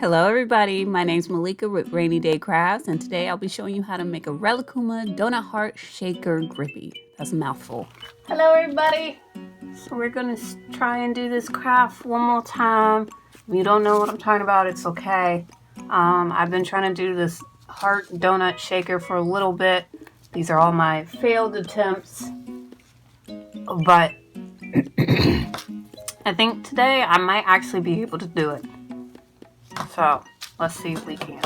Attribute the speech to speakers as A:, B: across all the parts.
A: Hello everybody, my name's Malika with RaineyDayCraftz, and today I'll be showing you how to make a Rilakkuma donut heart shaker grippy. That's a mouthful. Hello everybody! So we're going to try and do this craft one more time. If you don't know what I'm talking about, it's okay. I've been trying to do this heart donut shaker for a little bit. These are all my failed attempts. But I think today I might actually be able to do it. So let's see if we can.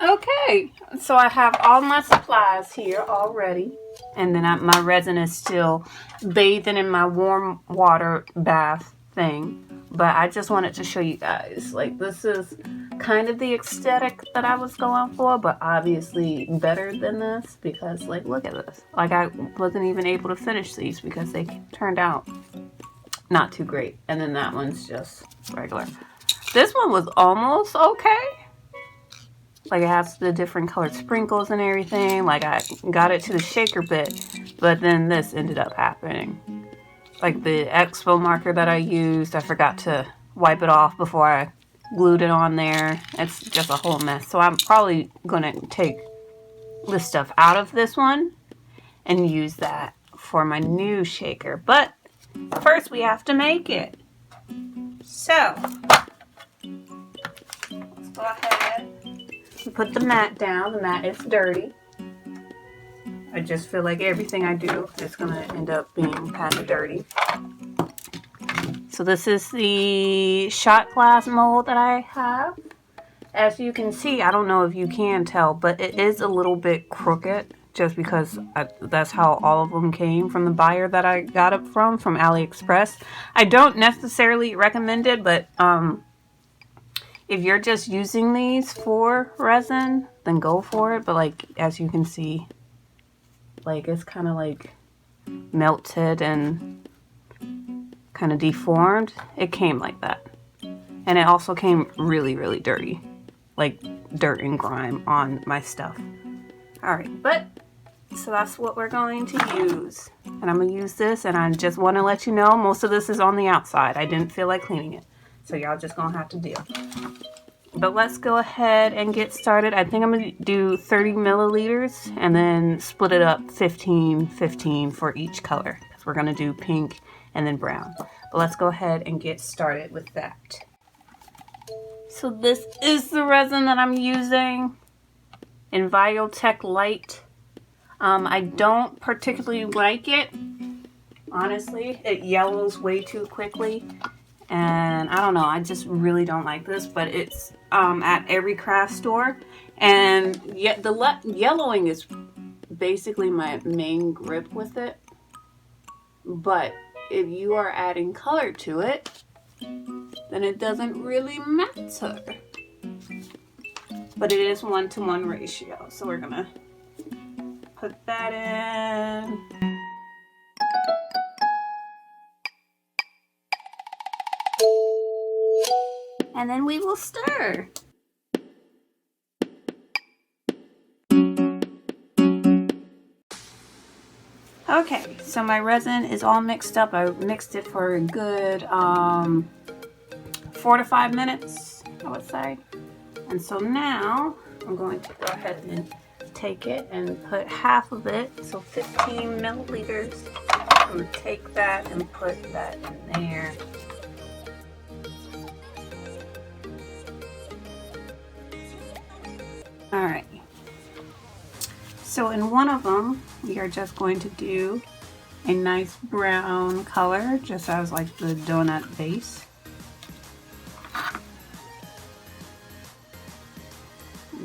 A: Okay, so I have all my supplies here already. And then my resin is still bathing in my warm water bath thing. But I just wanted to show you guys. Like, this is kind of the aesthetic that I was going for, but obviously better than this because, like, look at this. Like, I wasn't even able to finish these because they turned out not too great. And then that one's just regular. This one was almost okay. Like, it has the different colored sprinkles and everything. Like, I got it to the shaker bit, but then this ended up happening. Like, the expo marker that I used, I forgot to wipe it off before I glued it on there. It's just a whole mess. So I'm probably gonna take this stuff out of this one and use that for my new shaker. But first we have to make it. So let's go ahead and put the mat down. The mat is dirty. I just feel like everything I do is going to end up being kind of dirty. So this is the shot glass mold that I have. As you can see, I don't know if you can tell, but it is a little bit crooked just because that's how all of them came from the buyer that I got it from AliExpress. I don't necessarily recommend it, but if you're just using these for resin, then go for it. But like, as you can see, like, it's kind of like melted and kind of deformed. It came like that. And it also came really, really dirty. Like dirt and grime on my stuff. Alright, but so that's what we're going to use. And I'm going to use this, and I just want to let you know most of this is on the outside. I didn't feel like cleaning it. So y'all just going to have to deal. But let's go ahead and get started. I think I'm going to do 30 milliliters and then split it up 15 for each color. Because we're going to do pink and then brown. But let's go ahead and get started with that. So this is the resin that I'm using. Envirotex Lite. I don't particularly like it. Honestly, it yellows way too quickly. And I don't know, I just really don't like this, but it's at every craft store. And yet the yellowing is basically my main grip with it. But if you are adding color to it, then it doesn't really matter. But it is 1-to-1 ratio, so we're gonna put that in. And then we will stir. Okay, so my resin is all mixed up. I mixed it for a good 4 to 5 minutes, I would say. And so now I'm going to go ahead and take it and put half of it, so 15 milliliters. I'm going to take that and put that in there. Alright, so in one of them, we are just going to do a nice brown color, just as like the donut base. I'm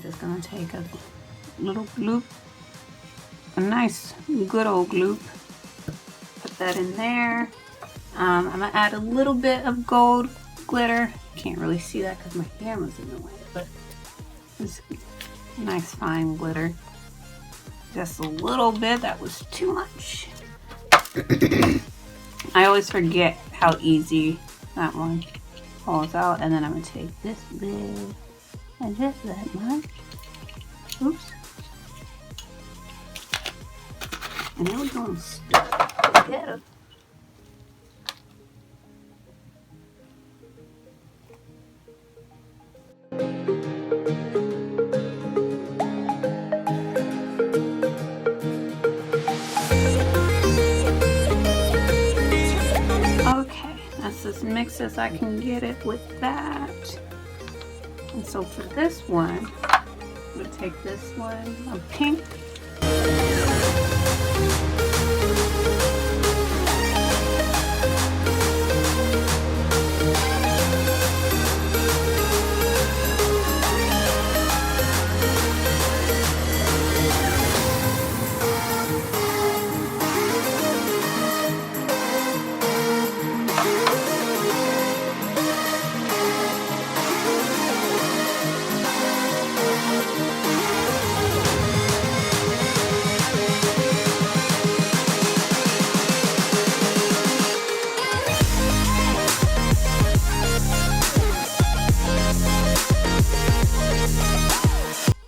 A: just going to take a little gloop, a nice good old gloop, put that in there. I'm going to add a little bit of gold glitter. Can't really see that because my camera's in the way, but it's nice fine glitter. Just a little bit, that was too much. I always forget how easy that one falls out. And then I'm going to take this bit and just that much. Oops. And then we're going to stir it together. as mixed as I can get it with that. And so for this one, I'm going to take this one of pink.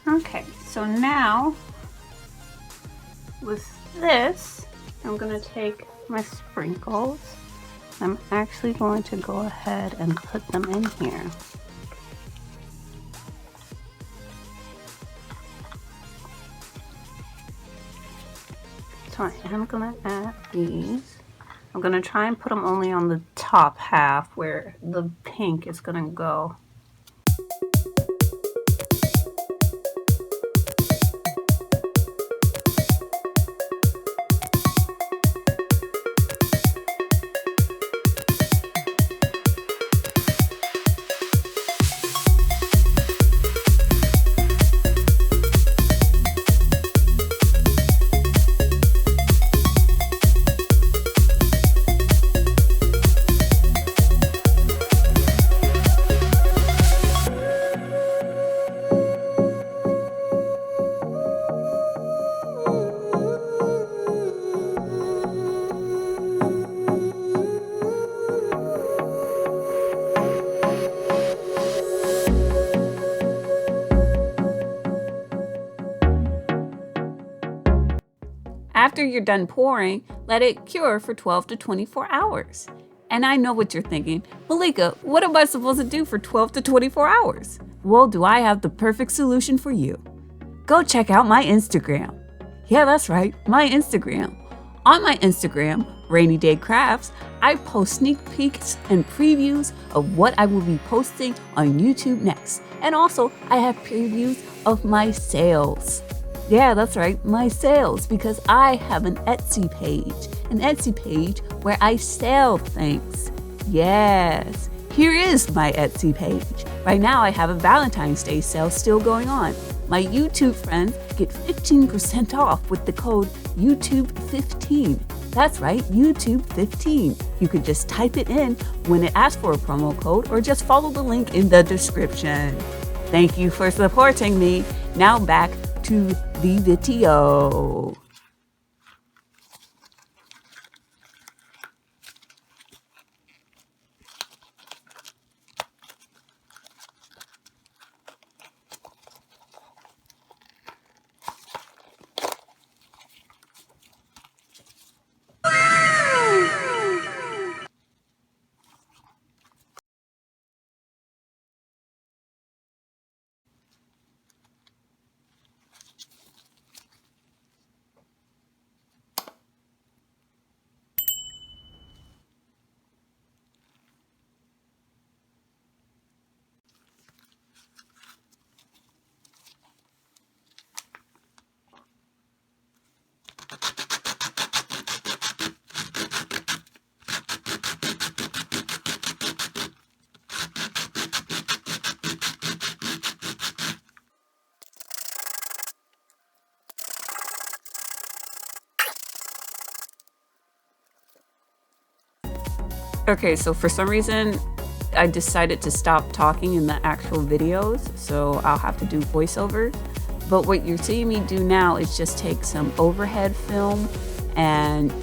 A: Okay, so now with this, I'm going to take my sprinkles. I'm actually going to go ahead and put them in here. So I am going to add these. I'm going to try and put them only on the top half where the pink is going to go. After you're done pouring, let it cure for 12 to 24 hours. And I know what you're thinking, Malika, what am I supposed to do for 12 to 24 hours? Well, do I have the perfect solution for you? Go check out my Instagram. Yeah, that's right, my Instagram. On my Instagram, RaineyDayCraftz, I post sneak peeks and previews of what I will be posting on YouTube next. And also, I have previews of my sales. Yeah, that's right, my sales, because I have an Etsy page where I sell things. Yes, here is my Etsy page. Right now I have a Valentine's Day sale still going on. My YouTube friends get 15% off with the code YouTube15. That's right, YouTube15. You could just type it in when it asks for a promo code or just follow the link in the description. Thank you for supporting me. Now back to the video. Okay, so for some reason, I decided to stop talking in the actual videos, so I'll have to do voiceovers. But what you're seeing me do now is just take some overhead film and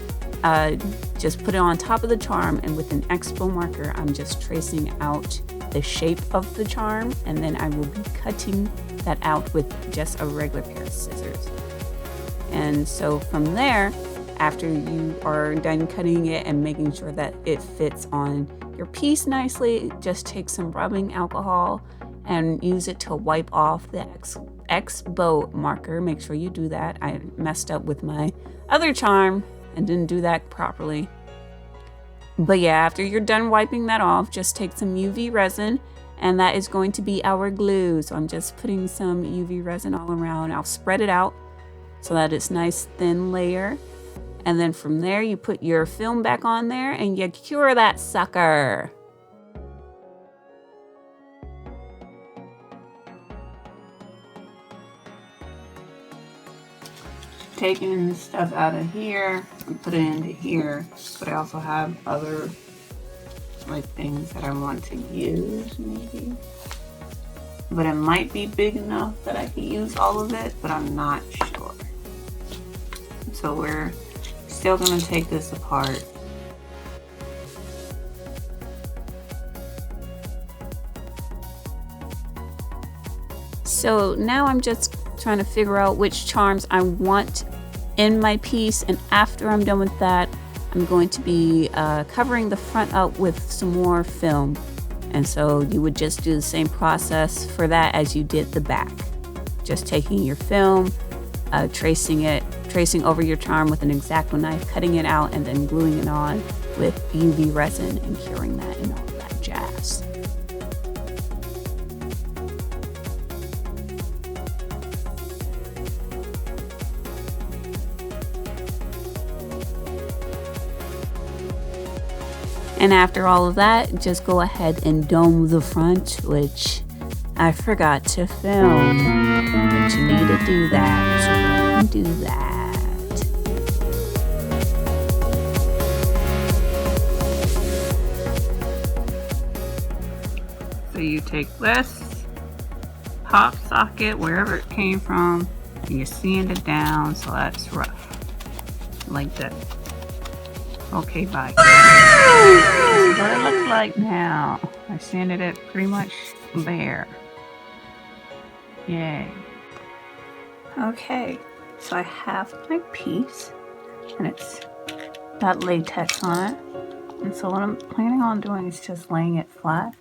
A: just put it on top of the charm, and with an expo marker, I'm just tracing out the shape of the charm, and then I will be cutting that out with just a regular pair of scissors. And so from there, after you are done cutting it and making sure that it fits on your piece nicely, just take some rubbing alcohol and use it to wipe off the expo marker. Make sure you do that. I messed up with my other charm and didn't do that properly. But yeah, after you're done wiping that off, just take some UV resin, and that is going to be our glue. So I'm just putting some UV resin all around. I'll spread it out so that it's nice thin layer. And then from there, you put your film back on there and you cure that sucker. Taking this stuff out of here and put it into here, but I also have other like things that I want to use maybe. But it might be big enough that I can use all of it, but I'm not sure. So we're still gonna take this apart. So now I'm just trying to figure out which charms I want in my piece, and after I'm done with that, I'm going to be covering the front up with some more film. And so you would just do the same process for that as you did the back. Just taking your film, tracing over your charm with an X-Acto knife, cutting it out, and then gluing it on with UV resin and curing that and all that jazz. And after all of that, just go ahead and dome the front, which I forgot to film. But you need to do that, so go and do that. So you take this pop socket, wherever it came from, and you sand it down so that's rough, like that. Okay, bye. This is what it looks like now. I sanded it pretty much bare. Yay. Okay, so I have my piece, and it's got latex on it. And so what I'm planning on doing is just laying it flat.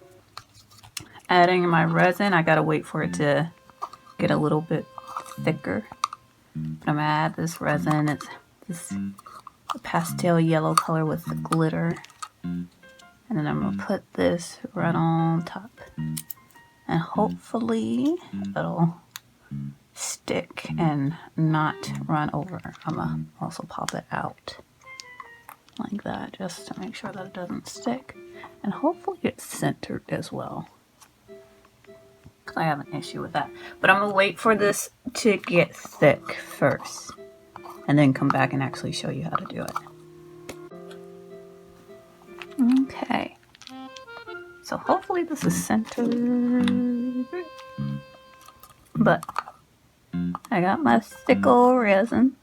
A: Adding my resin, I gotta wait for it to get a little bit thicker. But I'm gonna add this resin. It's this pastel yellow color with the glitter, and then I'm gonna put this right on top, and hopefully it'll stick and not run over. I'm gonna also pop it out like that just to make sure that it doesn't stick, and hopefully it's centered as well, because I have an issue with that. But I'm gonna wait for this to get thick first and then come back and actually show you how to do it. Okay, so hopefully this is centered, but I got my thick old resin.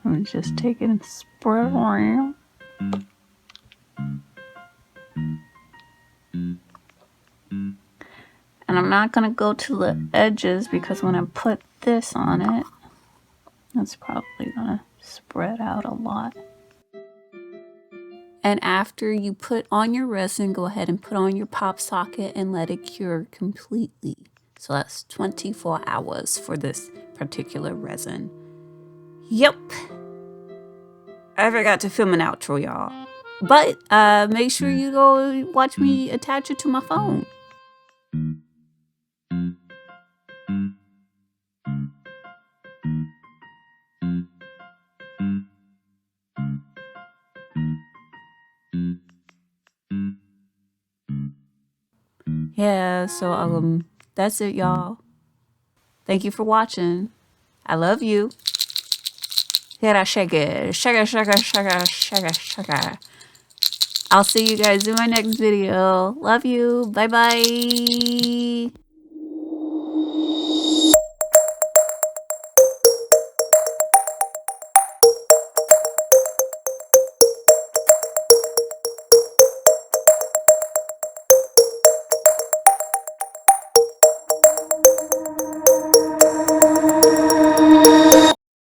A: I'm just take it and spread it around. And I'm not gonna go to the edges, because when I put this on it, that's probably gonna spread out a lot. And after you put on your resin, go ahead and put on your pop socket and let it cure completely. So that's 24 hours for this particular resin. Yep. I forgot to film an outro, y'all. But make sure you go watch me attach it to my phone. Yeah, so that's it, y'all. Thank you for watching. I love you. Hit that shake it. Shake it, shake it, shake it, shake it, shake it. I'll see you guys in my next video. Love you. Bye-bye.